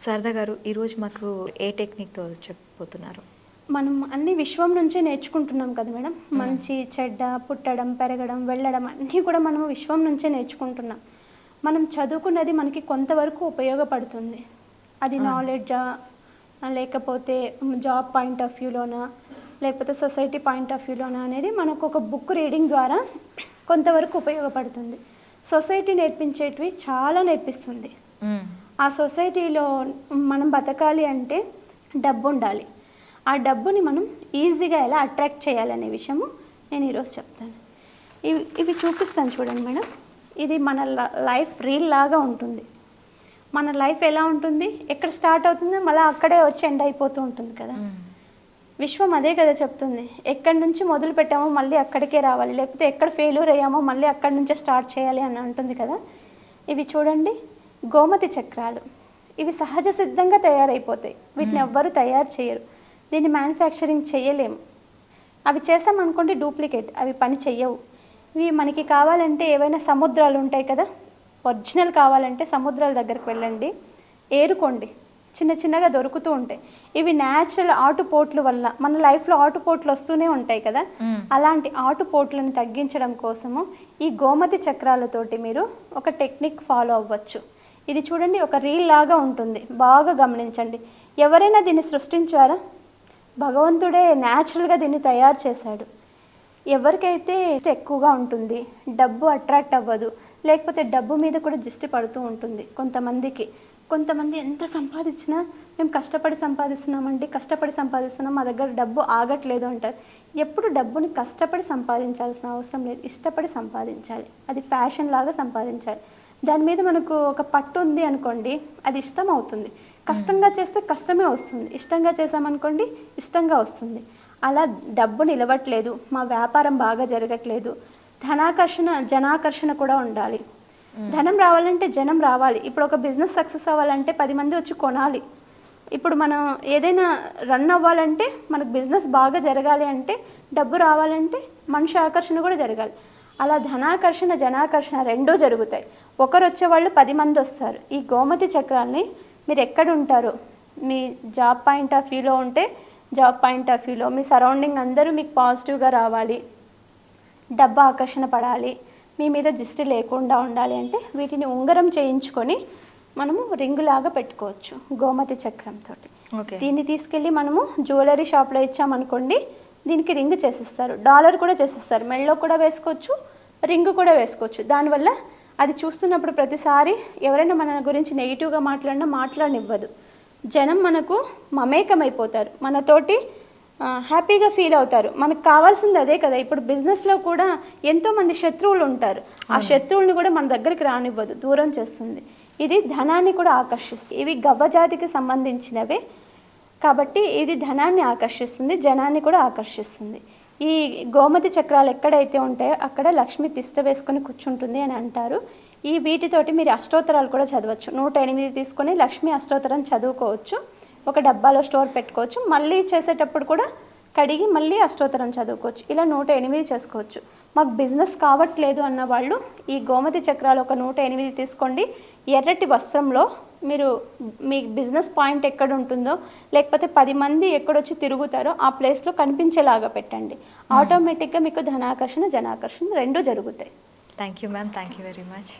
శారద గారు ఈరోజు మాకు ఏ టెక్నిక్తో చెప్పబోతున్నారు? మనం అన్ని విశ్వం నుంచే నేర్చుకుంటున్నాం కదా మేడం. మంచి చెడ్డ, పుట్టడం, పెరగడం, వెళ్ళడం అన్నీ కూడా మనం విశ్వం నుంచే నేర్చుకుంటున్నాం. మనం చదువుకున్నది మనకి కొంతవరకు ఉపయోగపడుతుంది. అది నాలెడ్జా, లేకపోతే జాబ్ పాయింట్ ఆఫ్ వ్యూలోనా, లేకపోతే సొసైటీ పాయింట్ ఆఫ్ వ్యూలోనా అనేది మనకు ఒక బుక్ రీడింగ్ ద్వారా కొంతవరకు ఉపయోగపడుతుంది. సొసైటీ నేర్పించేటివి చాలా నేర్పిస్తుంది. ఆ సొసైటీలో మనం బతకాలి అంటే డబ్బు ఉండాలి. ఆ డబ్బుని మనం ఈజీగా ఎలా అట్రాక్ట్ చేయాలనే విషయము నేను ఈరోజు చెప్తాను. ఇవి చూపిస్తాను చూడండి మేడం. ఇది మన లైఫ్ రీల్ లాగా ఉంటుంది. మన లైఫ్ ఎలా ఉంటుంది, ఎక్కడ స్టార్ట్ అవుతుందో మళ్ళీ అక్కడే వచ్చి ఎండ్ అయిపోతూ ఉంటుంది కదా. విశ్వం అదే కదా చెప్తుంది. ఎక్కడి నుంచి మొదలు పెట్టామో మళ్ళీ అక్కడికే రావాలి, లేకపోతే ఎక్కడ ఫెయిల్యూర్ అయ్యామో మళ్ళీ అక్కడి నుంచే స్టార్ట్ చేయాలి అని అంటుంది కదా. ఇవి చూడండి, గోమతి చక్రాలు. ఇవి సహజ సిద్ధంగా తయారైపోతాయి. వీటిని ఎవ్వరూ తయారు చేయరు. దీన్ని మ్యానుఫ్యాక్చరింగ్ చేయలేము. అవి చేసామనుకోండి డూప్లికేట్, అవి పని చెయ్యవు. ఇవి మనకి కావాలంటే ఏవైనా సముద్రాలు ఉంటాయి కదా, ఒరిజినల్ కావాలంటే సముద్రాల దగ్గరికి వెళ్ళండి, ఏరుకోండి, చిన్న చిన్నగా దొరుకుతూ ఉంటాయి. ఇవి న్యాచురల్ ఆటుపోట్ల వల్ల మన లైఫ్లో ఆటుపోట్లు వస్తూనే ఉంటాయి కదా, అలాంటి ఆటుపోట్లను తగ్గించడం కోసము ఈ గోమతి చక్రాలతోటి మీరు ఒక టెక్నిక్ ఫాలో అవ్వచ్చు. ఇది చూడండి, ఒక రీల్ లాగా ఉంటుంది, బాగా గమనించండి. ఎవరైనా దీన్ని సృష్టించారా? భగవంతుడే న్యాచురల్గా దీన్ని తయారు చేశాడు. ఎవరికైతే ఎక్కువగా ఉంటుంది, డబ్బు అట్రాక్ట్ అవ్వదు, లేకపోతే డబ్బు మీద కూడా దృష్టి పడుతూ ఉంటుంది కొంతమంది ఎంత సంపాదించినా మేము కష్టపడి సంపాదిస్తున్నామండి, కష్టపడి సంపాదిస్తున్నాం, మా దగ్గర డబ్బు ఆగట్లేదు అంటారు. ఎప్పుడు డబ్బుని కష్టపడి సంపాదించాల్సిన అవసరం లేదు, ఇష్టపడి సంపాదించాలి. అది ఫ్యాషన్ లాగా సంపాదించాలి. దాని మీద మనకు ఒక పట్టు ఉంది అనుకోండి, అది ఇష్టం అవుతుంది. కష్టంగా చేస్తే కష్టమే వస్తుంది, ఇష్టంగా చేసామనుకోండి ఇష్టంగా వస్తుంది. అలా డబ్బు నిలవట్లేదు, మా వ్యాపారం బాగా జరగట్లేదు, ధనాకర్షణ జనాకర్షణ కూడా ఉండాలి. ధనం రావాలంటే జనం రావాలి. ఇప్పుడు ఒక బిజినెస్ సక్సెస్ అవ్వాలంటే 10 మంది వచ్చి కొనాలి. ఇప్పుడు మనం ఏదైనా రన్ అవ్వాలంటే, మనకు బిజినెస్ బాగా జరగాలి అంటే, డబ్బు రావాలంటే మనిషి ఆకర్షణ కూడా జరగాలి. అలా ధనాకర్షణ జనాకర్షణ రెండూ జరుగుతాయి. ఒకరు వచ్చేవాళ్ళు 10 మంది వస్తారు. ఈ గోమతి చక్రాల్ని మీరు ఎక్కడ ఉంటారో, మీ జాబ్ పాయింట్ ఆఫ్ వ్యూలో ఉంటే జాబ్ పాయింట్ ఆఫ్ వ్యూలో, మీ సరౌండింగ్ అందరూ మీకు పాజిటివ్గా రావాలి, డబ్బు ఆకర్షణ పడాలి, మీ మీద దిష్టి లేకుండా ఉండాలి అంటే వీటిని ఉంగరం చేయించుకొని మనము రింగులాగా పెట్టుకోవచ్చు గోమతి చక్రంతో. దీన్ని తీసుకెళ్ళి మనము జ్యువెలరీ షాప్లో ఇచ్చామనుకోండి, దీనికి రింగ్ చేసిస్తారు, డాలర్ కూడా చేసిస్తారు, మెడలో కూడా వేసుకోవచ్చు, రింగు కూడా వేసుకోవచ్చు. దానివల్ల అది చూస్తున్నప్పుడు ప్రతిసారి ఎవరైనా మన గురించి నెగిటివ్గా మాట్లాడనివ్వదు. జనం మనకు మమేకమైపోతారు, మనతోటి హ్యాపీగా ఫీల్ అవుతారు. మనకు కావాల్సింది అదే కదా. ఇప్పుడు బిజినెస్లో కూడా ఎంతోమంది శత్రువులు ఉంటారు. ఆ శత్రువులను కూడా మన దగ్గరికి రానివ్వదు, దూరం చేస్తుంది. ఇది ధనాన్ని కూడా ఆకర్షిస్తుంది. ఇవి గవ్వజాతికి సంబంధించినవే కాబట్టి ఇది ధనాన్ని ఆకర్షిస్తుంది, జనాన్ని కూడా ఆకర్షిస్తుంది. ఈ గోమతి చక్రాలు ఎక్కడైతే ఉంటాయో అక్కడ లక్ష్మి తిష్ట వేసుకొని కూర్చుంటుంది అని అంటారు. ఈ వీటితోటి మీరు అష్టోత్తరాలు కూడా చదవచ్చు. 108 తీసుకొని లక్ష్మీ అష్టోత్తరం చదువుకోవచ్చు. ఒక డబ్బాలో స్టోర్ పెట్టుకోవచ్చు. మళ్ళీ చేసేటప్పుడు కూడా కడిగి మళ్ళీ అష్టోత్తరం చదువుకోవచ్చు. ఇలా 108 చేసుకోవచ్చు. మాకు బిజినెస్ కావట్లేదు అన్న వాళ్ళు ఈ గోమతి చక్రాలు ఒక 108 తీసుకోండి. ఎర్రటి వస్త్రంలో మీరు మీ బిజినెస్ పాయింట్ ఎక్కడ ఉంటుందో, లేకపోతే 10 మంది ఎక్కడొచ్చి తిరుగుతారో ఆ ప్లేస్లో కనిపించేలాగా పెట్టండి. ఆటోమేటిక్గా మీకు ధనాకర్షణ జనాకర్షణ రెండూ జరుగుతాయి. Thank you ma'am, thank you very much.